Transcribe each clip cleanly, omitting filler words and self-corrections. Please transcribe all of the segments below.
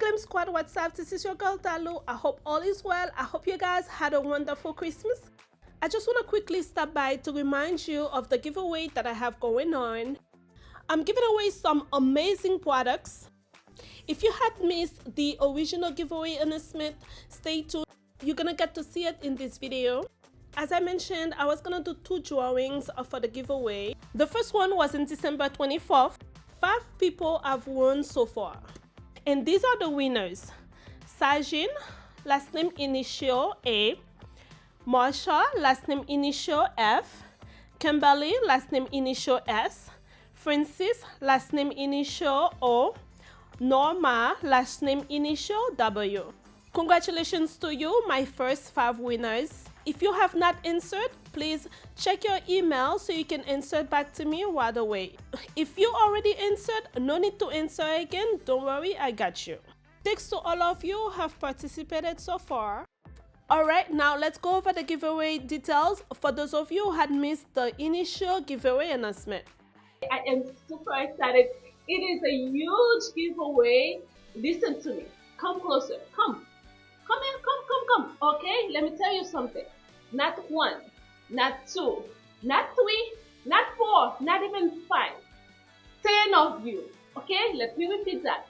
Glam Squad, what's up? This is your girl Dalu. I hope all is well. I hope you guys had a wonderful Christmas. I just want to quickly stop by to remind you of the giveaway that I have going on. I'm giving away some amazing products. If you had missed the original giveaway announcement, stay tuned. You're gonna get to see it in this video. As I mentioned, I was gonna do 2 drawings for the giveaway. The first one was in December 24th. 5 people have won so far. And these are the winners: Sajin, last name initial A; Marsha, last name initial F; Kimberly, last name initial S; Francis, last name initial O; Norma, last name initial W. Congratulations to you, my first 5 winners. If you have not answered, please check your email so you can answer back to me right away. If you already answered, no need to answer again. Don't worry, I got you. Thanks to all of you who have participated so far. Alright, now let's go over the giveaway details for those of you who had missed the initial giveaway announcement. I am super excited. It is a huge giveaway. Listen to me. Come closer. Come here. Come. Okay, let me tell you something. Not 1, not 2, not 3, not 4, not even 5. 10 of you. Okay, let me repeat that.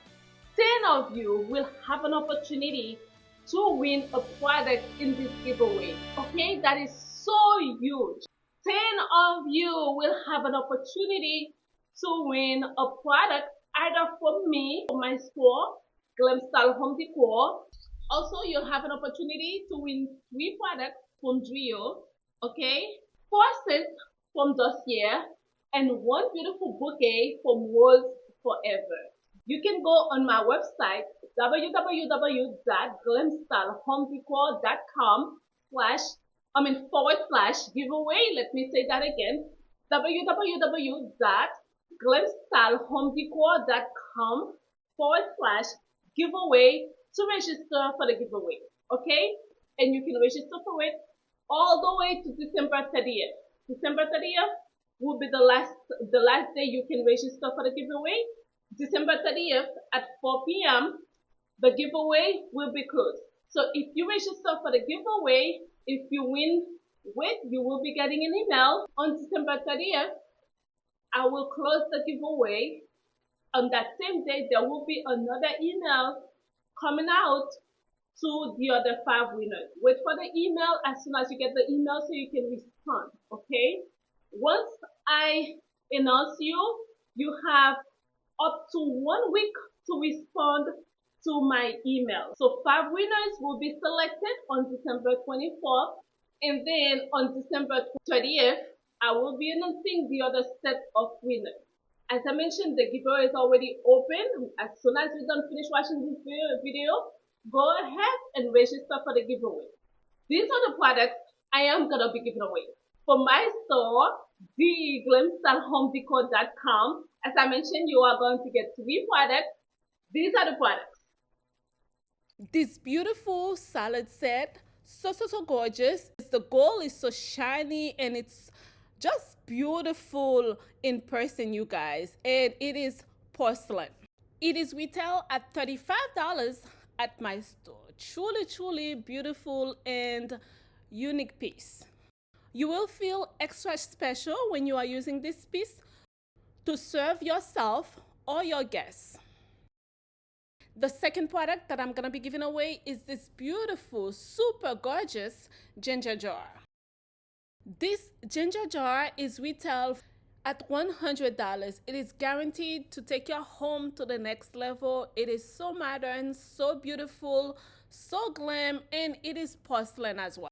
10 of you will have an opportunity to win a product in this giveaway. Okay, that is so huge. 10 of you will have an opportunity to win a product either from me or my store, Glam Style Home Decor. Also, you'll have an opportunity to win 3 products from Dreo, okay, 4 sets from Dossier, and 1 beautiful bouquet from Rose Forever. You can go on my website www.glamstylehomedecor.com/giveaway. Let me say that again: www.glamstylehomedecor.com/giveaway to register for the giveaway. Okay, and you can register for it all the way to December 30th. December 30th will be the last day you can register for the giveaway. December 30th at 4 p.m. the giveaway will be closed. So if you register for the giveaway, if you win you will be getting an email on December 30th. I will close the giveaway. On that same day, there will be another email coming out to the other 5 winners. Wait for the email as soon as you get the email so you can respond, okay? Once I announce you, you have up to 1 week to respond to my email. So 5 winners will be selected on December 24th, and then on December 30th, I will be announcing the other set of winners. As I mentioned, the giveaway is already open. As soon as you're done finish watching this video, go ahead and register for the giveaway. These are the products I am going to be giving away. For my store, glamstylehomedecor.com, as I mentioned, you are going to get 3 products. These are the products. This beautiful salad set, so gorgeous. The gold is so shiny and it's just beautiful in person, you guys. And it is porcelain. It is retail at $35 at my store. Truly beautiful and unique piece. You will feel extra special when you are using this piece to serve yourself or your guests. The second product that I'm gonna be giving away is this beautiful, super gorgeous ginger jar. This ginger jar is retail at $100. It is guaranteed to take your home to the next level. It is so modern, so beautiful, so glam, and it is porcelain as well.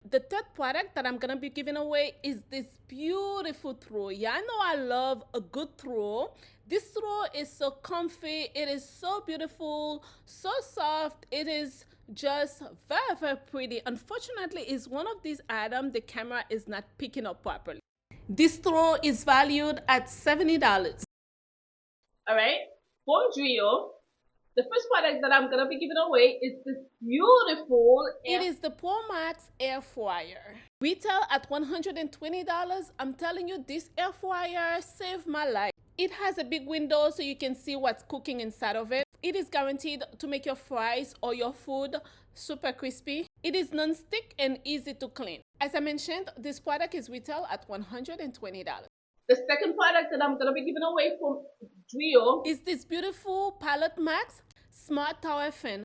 The third product that I'm gonna be giving away is this beautiful throw. Y'all know I love a good throw. This throw is so comfy. It is so beautiful, so soft. It is just very pretty. Unfortunately, it's one of these items the camera is not picking up properly. This throw is valued at $70. Alright, from Dreo, the first product that I'm going to be giving away is this beautiful It is the Pro Max air fryer. Retail at $120. I'm telling you, this air fryer saved my life. It has a big window so you can see what's cooking inside of it. It is guaranteed to make your fries or your food super crispy. It is non-stick and easy to clean. As I mentioned, this product is retail at $120. The second product that I'm going to be giving away from Dreo is this beautiful Palette Max Smart Tower Fan.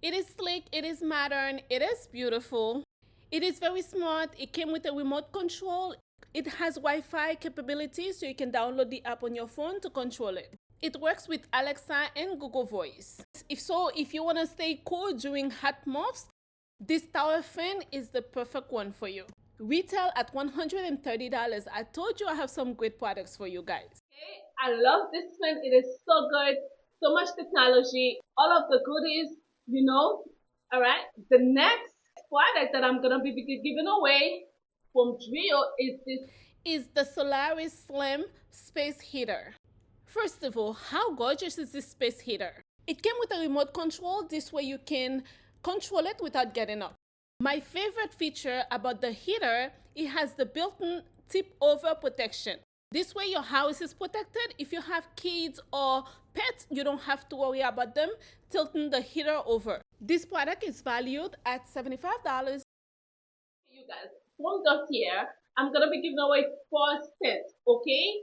It is sleek, it is modern, it is beautiful. It is very smart. It came with a remote control. It has Wi-Fi capability, so you can download the app on your phone to control it. It works with Alexa and Google Voice. If you want to stay cool during hot months, this tower fan is the perfect one for you. Retail at $130. I told you I have some great products for you guys. Okay, I love this fan. It is so good. So much technology. All of the goodies, you know. All right. The next product that I'm going to be giving away from Dreo is the Solaris Slim Space Heater. First of all, how gorgeous is this space heater? It came with a remote control. This way you can control it without getting up. My favorite feature about the heater, it has the built-in tip-over protection. This way your house is protected. If you have kids or pets, you don't have to worry about them tilting the heater over. This product is valued at $75. You guys, from Dossier, I'm going to be giving away 4 scents, okay?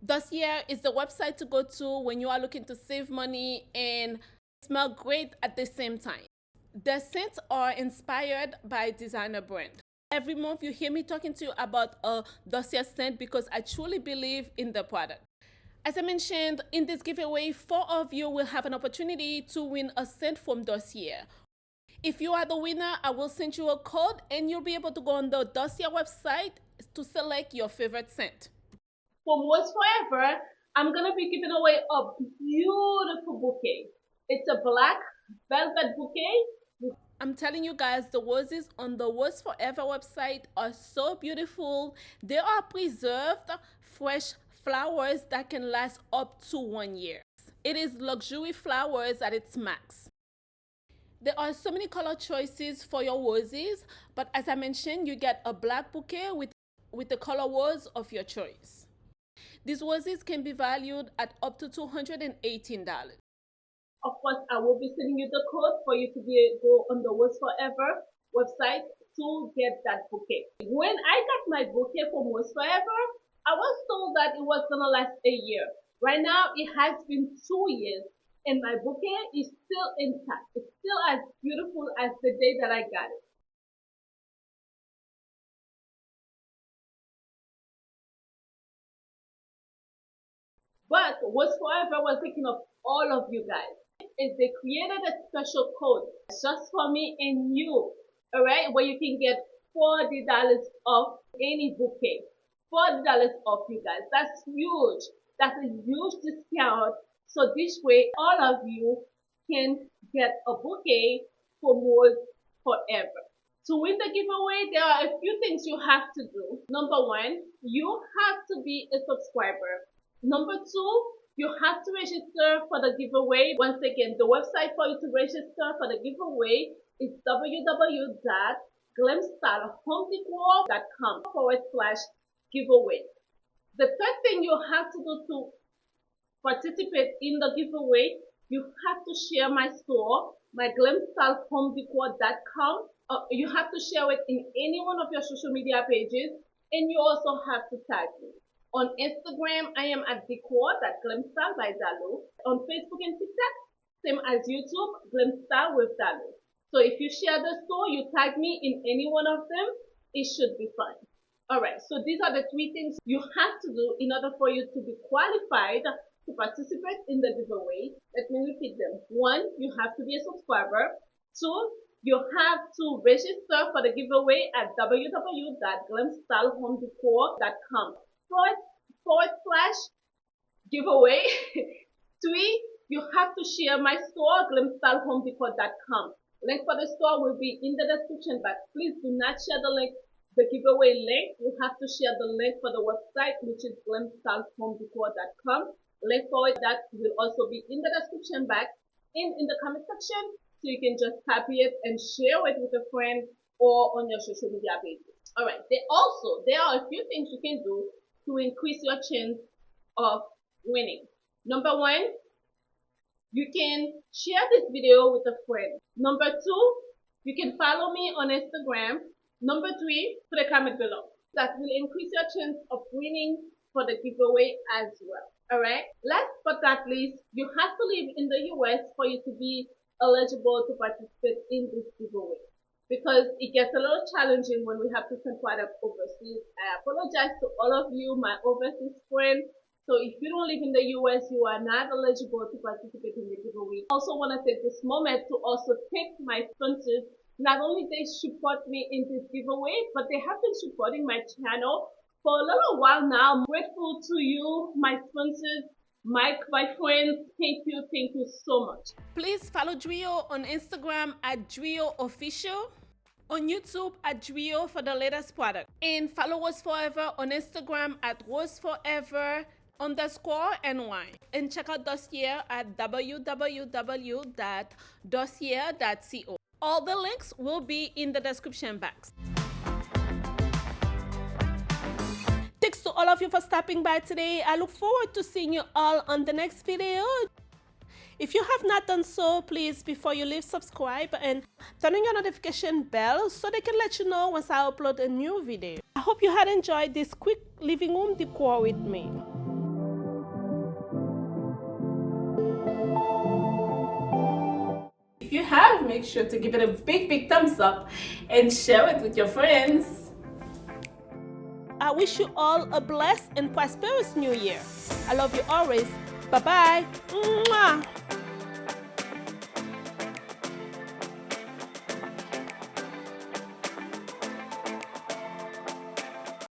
Dossier is the website to go to when you are looking to save money and smell great at the same time. The scents are inspired by designer brand. Every month you hear me talking to you about a Dossier scent because I truly believe in the product. As I mentioned, in this giveaway, 4 of you will have an opportunity to win a scent from Dossier. If you are the winner, I will send you a code and you'll be able to go on the Dossier website to select your favorite scent. For Most Forever, I'm going to be giving away a beautiful bouquet. It's a black velvet bouquet. I'm telling you guys, the roses on the Most Forever website are so beautiful. They are preserved, fresh flowers that can last up to 1 year. It is luxury flowers at its max. There are so many color choices for your roses, but as I mentioned, you get a black bouquet with the color rose of your choice. These roses can be valued at up to $218. Of course, I will be sending you the code for you to go on the Most Forever website to get that bouquet. When I got my bouquet from Most Forever, I was told that it was going to last a year. Right now, it has been 2 years, and my bouquet is still intact. It's still as beautiful as the day that I got it. But Most Forever was thinking of all of you guys. Is they created a special code just for me and you, all right, where you can get $40 off any bouquet. $40 off, you guys. That's huge. That's a huge discount. So this way, all of you can get a bouquet for Most Forever. To win the giveaway, there are a few things you have to do. Number 1, you have to be a subscriber. Number 2, you have to register for the giveaway. Once again, the website for you to register for the giveaway is www.glamstylehomedecor.com/giveaway. The third thing you have to do to participate in the giveaway, you have to share my store, my glamstylehomedecor.com. You have to share it in any one of your social media pages, and you also have to tag me. On Instagram, I am at decor.glamstyle by Dalu. On Facebook and TikTok, same as YouTube, Glamstyle with Dalu. So if you share the store, you tag me in any one of them, it should be fine. Alright, so these are the 3 things you have to do in order for you to be qualified to participate in the giveaway. Let me repeat them. 1, you have to be a subscriber. 2, you have to register for the giveaway at www.glamstylehomedecor.com. /giveaway. 3, you have to share my store, glamstylehomedecor.com. Link for the store will be in the description box. Please do not share the giveaway link. You have to share the link for the website, which is glamstylehomedecor.com. Link for that will also be in the description box and in the comment section, so you can just copy it and share it with a friend or on your social media pages. Alright, there are a few things you can do to increase your chance of winning. Number 1, You can share this video with a friend. Number 2, you can follow me on Instagram. Number 3, put a comment below. That will increase your chance of winning for the giveaway as well. Alright? Last but not least, you have to live in the US for you to be eligible to participate in this giveaway, because it gets a little challenging when we have to send product overseas. I apologize to all of you, my overseas friends. So if you don't live in the US, you are not eligible to participate in the giveaway. I also want to take this moment to also thank my sponsors. Not only they support me in this giveaway, but they have been supporting my channel for a little while now. I'm grateful to you, my sponsors, my friends. Thank you so much. Please follow Dreo on Instagram at Dreo Official, on YouTube at Dreo for the latest product, and follow us forever on Instagram at RoseForever_NY, and check out Dossier at www.dossier.co. All the links will be in the description box. Thanks to all of you for stopping by today. I look forward to seeing you all on the next video. If you have not done so, please, before you leave, subscribe and turn on your notification bell so they can let you know once I upload a new video. I hope you had enjoyed this quick living room decor with me. If you have, make sure to give it a big thumbs up and share it with your friends. I wish you all a blessed and prosperous new year. I love you always. Bye-bye. Mwah.